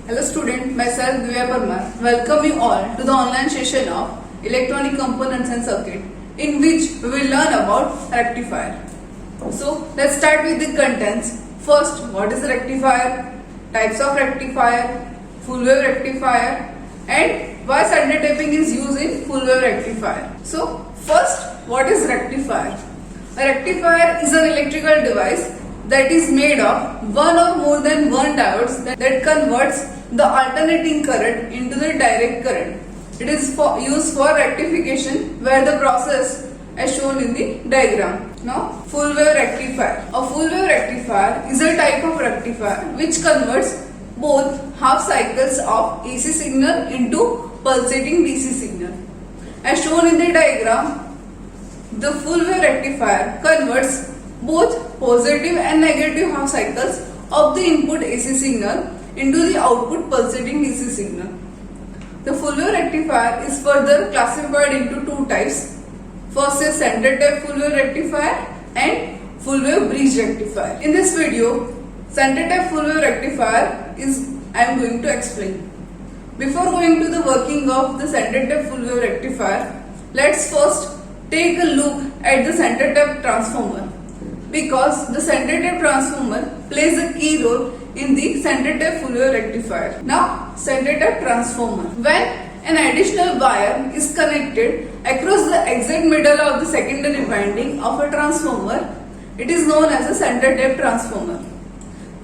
Hello student, myself Divya Parmar. Welcome you all to the online session of Electronic Components and Circuit, in which we will learn about rectifier. So let's start with the contents. First, what is rectifier, types of rectifier, full wave rectifier, and why center tapping is used in full wave rectifier. So first, what is rectifier? A rectifier is an electrical device that is made of one or more than one diodes that converts the alternating current into the direct current. It is used for rectification where the process as shown in the diagram. Now, full wave rectifier. A full wave rectifier is a type of rectifier which converts both half cycles of AC signal into pulsating DC signal. As shown in the diagram, the full wave rectifier converts both positive and negative half cycles of the input AC signal into the output pulsating DC signal. The full wave rectifier is further classified into two types. First is center tap full wave rectifier and full wave bridge rectifier. In this video, center tap full wave rectifier I am going to explain. Before going to the working of the center tap full wave rectifier, let's first take a look at the center tap transformer, because the center tap transformer plays a key role in the center tap full wave rectifier. Now, center tap transformer. When an additional wire is connected across the exact middle of the secondary winding of a transformer, it is known as a center tap transformer.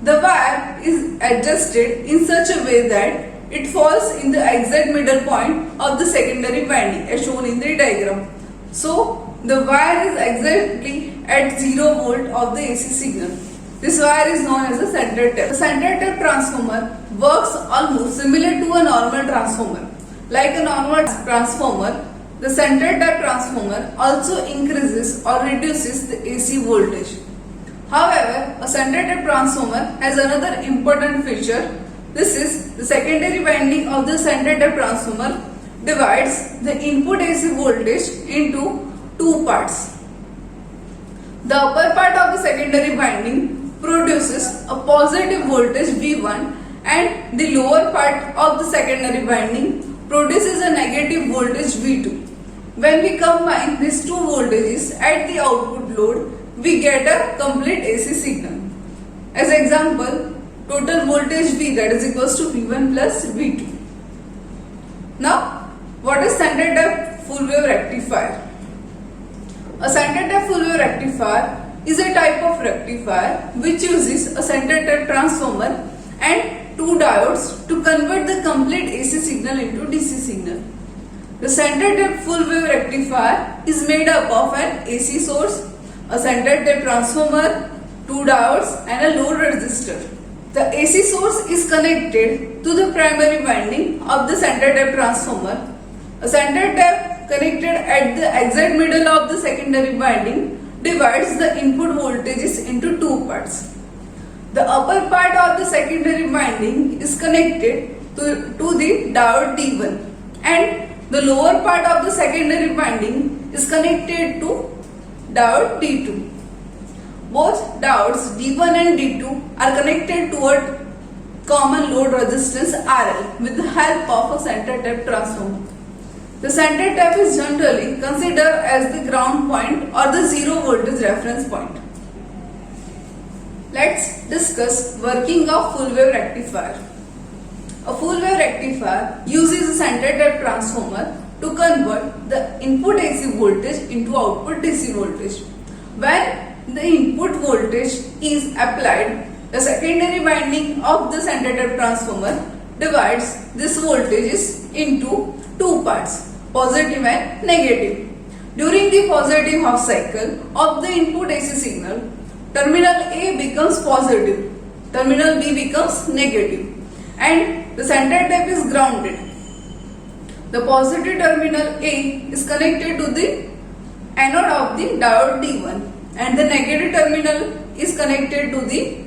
The wire is adjusted in such a way that it falls in the exact middle point of the secondary winding as shown in the diagram. So, the wire is exactly at 0 volt of the AC signal. This wire is known as a center tap. The center tap transformer works almost similar to a normal transformer. Like a normal transformer, the center tap transformer also increases or reduces the AC voltage. However, a center tap transformer has another important feature. This is the secondary winding of the center tap transformer divides the input AC voltage into two parts. The upper part of the secondary winding produces a positive voltage V1 and the lower part of the secondary winding produces a negative voltage V2. When we combine these two voltages at the output load, we get a complete AC signal. As example, total voltage V, that is equals to V1 plus V2. Now, what is center tap full wave rectifier? A center tap full wave rectifier is a type of rectifier which uses a center tap transformer and two diodes to convert the complete AC signal into DC signal. The center tap full wave rectifier is made up of an AC source, a center tap transformer, two diodes and a load resistor. The AC source is connected to the primary winding of the center tap transformer. A center tap connected at the exact middle of the secondary winding divides the input voltages into two parts. The upper part of the secondary winding is connected to the diode D1 and the lower part of the secondary winding is connected to diode D2. Both diodes D1 and D2 are connected toward common load resistance RL with the help of a center tap transformer. The center tap is generally considered as the ground point or the zero voltage reference point. Let's discuss working of full wave rectifier. A full wave rectifier uses a center tap transformer to convert the input AC voltage into output DC voltage. When the input voltage is applied, the secondary winding of the center tap transformer divides this voltages into two parts, positive and negative. During the positive half cycle of the input AC signal, terminal A becomes positive, terminal B becomes negative, and the center tap is grounded. The positive terminal A is connected to the anode of the diode D1 and the negative terminal is connected to the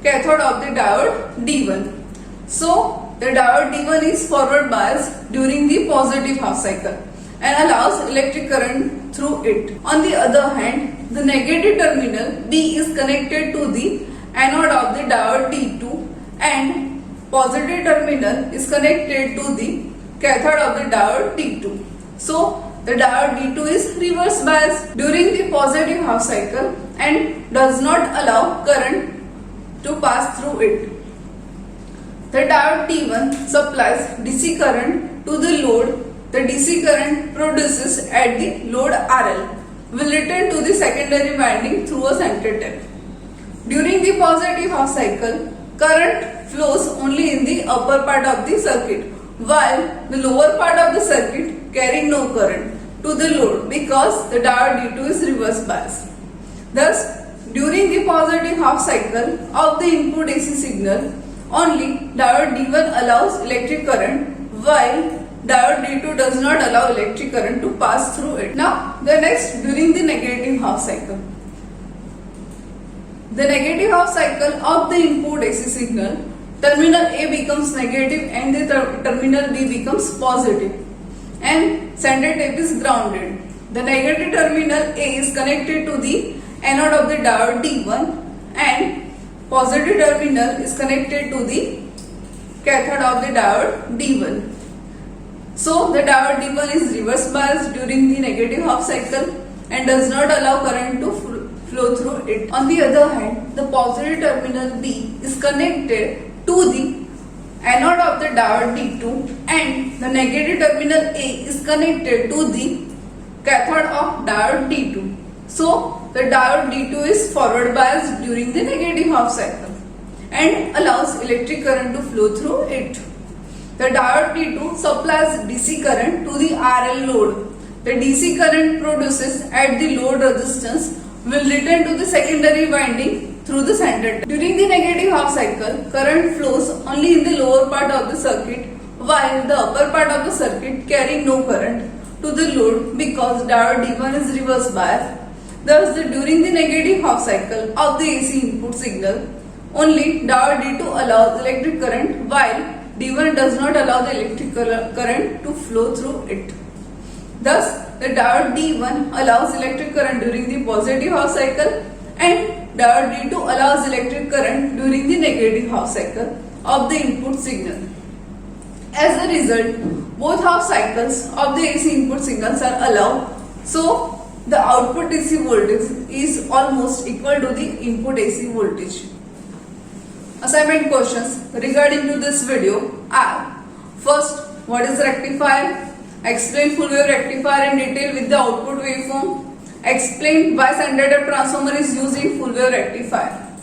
cathode of the diode D1. So, the diode D1 is forward biased during the positive half cycle and allows electric current through it. On the other hand, the negative terminal B is connected to the anode of the diode D2 and positive terminal is connected to the cathode of the diode D2. So the diode D2 is reverse biased during the positive half cycle and does not allow current to pass through it. The diode D1 supplies DC current to the load. The DC current produces at the load RL will return to the secondary winding through a center tap. During the positive half cycle, current flows only in the upper part of the circuit, while the lower part of the circuit carry no current to the load because the diode D2 is reverse biased. Thus, during the positive half cycle of the input AC signal, only diode D1 allows electric current, while diode D2 does not allow electric current to pass through it. Now, the next during the negative half cycle. The negative half cycle of the input AC signal, terminal A becomes negative and the terminal B becomes positive and center tape is grounded. The negative terminal A is connected to the anode of the diode D1 and positive terminal is connected to the cathode of the diode D1. So the diode D1 is reverse biased during the negative half cycle and does not allow current to flow through it. On the other hand, the positive terminal B is connected to the anode of the diode D2 and the negative terminal A is connected to the cathode of diode D2. So the diode D2 is forward biased during the negative half cycle and allows electric current to flow through it. The diode D2 supplies DC current to the RL load. The DC current produces at the load resistance will return to the secondary winding through the center tap. During the negative half cycle, current flows only in the lower part of the circuit, while the upper part of the circuit carry no current to the load because diode D1 is reverse biased. Thus, during the negative half cycle of the AC input signal, only diode D2 allows electric current, while D1 does not allow the electric current to flow through it. Thus, the diode D1 allows electric current during the positive half cycle and diode D2 allows electric current during the negative half cycle of the input signal. As a result, both half cycles of the AC input signals are allowed. So, the output DC voltage is almost equal to the input AC voltage. Assignment questions regarding to this video are: first, what is rectifier? Explain full wave rectifier in detail with the output waveform. Explain why center tap transformer is used in full wave rectifier.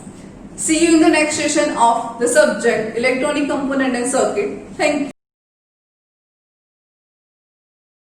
See you in the next session of the subject electronic component and circuit. Thank you.